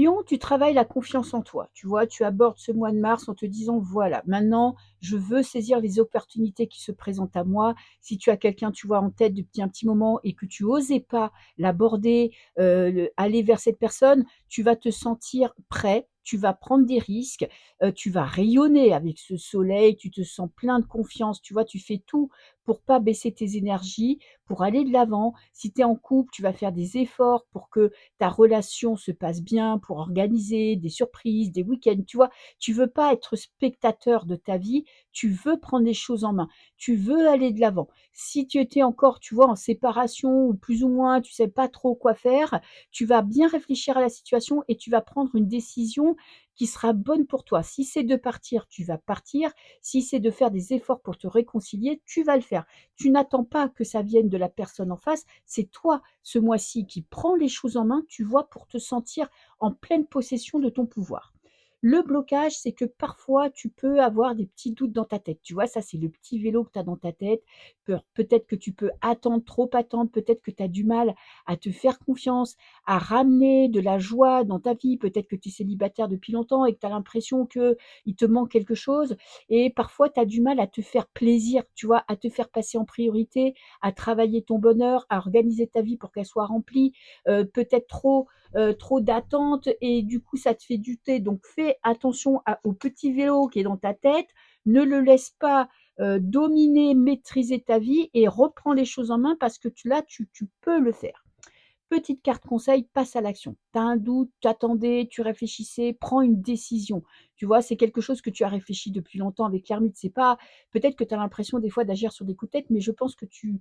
Sinon, tu travailles la confiance en toi. Tu vois, tu abordes ce mois de mars en te disant: «Voilà, maintenant, je veux saisir les opportunités qui se présentent à moi». Si tu as quelqu'un, tu vois, en tête depuis un petit moment et que tu osais pas l'aborder, aller vers cette personne, tu vas te sentir prêt, tu vas prendre des risques, tu vas rayonner avec ce soleil, tu te sens plein de confiance, tu vois? Tu fais tout pour pas baisser tes énergies, pour aller de l'avant. Si tu es en couple, tu vas faire des efforts pour que ta relation se passe bien, pour organiser des surprises, des week-ends, tu vois? Tu veux pas être spectateur de ta vie, tu veux prendre les choses en main, tu veux aller de l'avant. Si tu étais encore, tu vois, en séparation ou plus ou moins, tu sais pas trop quoi faire, tu vas bien réfléchir à la situation et tu vas prendre une décision qui sera bonne pour toi. Si c'est de partir, tu vas partir. Si c'est de faire des efforts pour te réconcilier, tu vas le faire. Tu n'attends pas que ça vienne de la personne en face, c'est toi, ce mois-ci, qui prends les choses en main, tu vois, pour te sentir en pleine possession de ton pouvoir. Le blocage, c'est que parfois, tu peux avoir des petits doutes dans ta tête. Tu vois, ça, c'est le petit vélo que tu as dans ta tête. Peut-être que tu peux attendre, trop attendre. Peut-être que tu as du mal à te faire confiance, à ramener de la joie dans ta vie. Peut-être que tu es célibataire depuis longtemps et que tu as l'impression qu'il te manque quelque chose. Et parfois, tu as du mal à te faire plaisir, tu vois, à te faire passer en priorité, à travailler ton bonheur, à organiser ta vie pour qu'elle soit remplie. Peut-être trop d'attentes et du coup, ça te fait douter. Donc, fais attention au petit vélo qui est dans ta tête. Ne le laisse pas dominer, maîtriser ta vie et reprends les choses en main parce que là, tu peux le faire. Petite carte conseil, passe à l'action. Tu as un doute, tu attendais, tu réfléchissais, prends une décision. Tu vois, c'est quelque chose que tu as réfléchi depuis longtemps avec l'ermite. C'est pas peut-être que tu as l'impression des fois d'agir sur des coups de tête, mais je pense que tu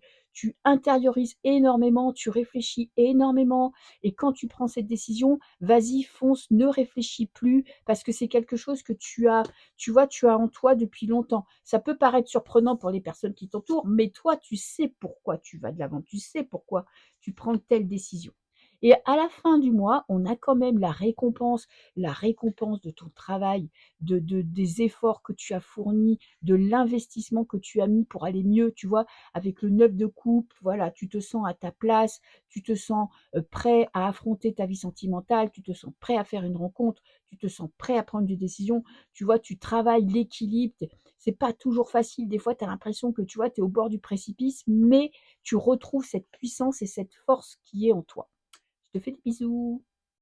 intériorises énormément, tu réfléchis énormément et quand tu prends cette décision, vas-y, fonce, ne réfléchis plus parce que c'est quelque chose que tu vois, tu as en toi depuis longtemps. Ça peut paraître surprenant pour les personnes qui t'entourent, mais toi, tu sais pourquoi tu vas de l'avant, tu sais pourquoi tu prends telle décision. Et à la fin du mois, on a quand même la récompense de ton travail, des efforts que tu as fournis, de l'investissement que tu as mis pour aller mieux, tu vois, avec le 9 de coupe, voilà, tu te sens à ta place, tu te sens prêt à affronter ta vie sentimentale, tu te sens prêt à faire une rencontre, tu te sens prêt à prendre des décisions, tu vois, tu travailles l'équilibre, c'est pas toujours facile, des fois tu as l'impression que tu vois, tu es au bord du précipice, mais tu retrouves cette puissance et cette force qui est en toi. Je te fais des bisous.